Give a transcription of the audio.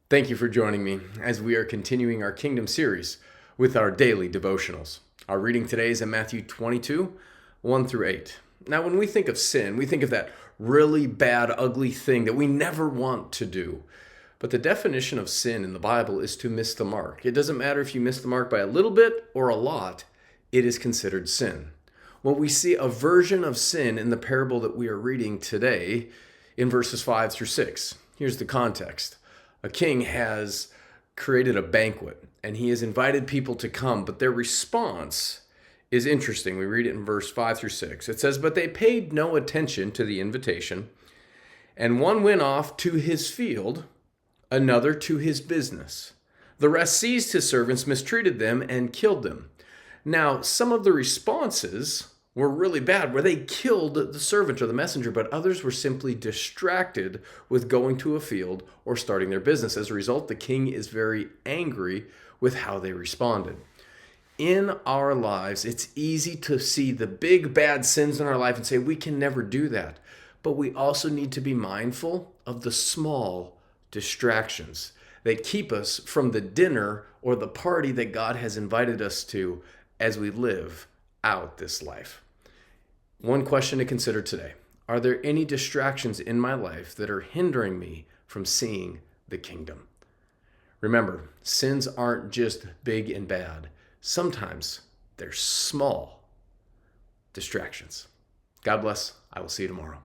Thank you for joining me as we are continuing our Kingdom series with our daily devotionals. Our reading today is in Matthew 22, 1 through 8. Now, when we think of sin, we think of that really bad, ugly thing that we never want to do. But the definition of sin in the Bible is to miss the mark. It doesn't matter if you miss the mark by a little bit or a lot, it is considered sin. Well, we see a version of sin in the parable that we are reading today in verses 5 through 6. Here's the context. A king has created a banquet and he has invited people to come, but their response is interesting. We read it in verse 5 through 6. It says, "But they paid no attention to the invitation, and one went off to his field, another to his business. The rest seized his servants, mistreated them, and killed them." Now, some of the responses were really bad, where they killed the servant or the messenger, but others were simply distracted with going to a field or starting their business. As a result, the king is very angry with how they responded. In our lives, it's easy to see the big bad sins in our life and say, we can never do that. But we also need to be mindful of the small distractions that keep us from the dinner or the party that God has invited us to as we live out this life. One question to consider today. Are there any distractions in my life that are hindering me from seeing the kingdom? Remember, sins aren't just big and bad. Sometimes they're small distractions. God bless. I will see you tomorrow.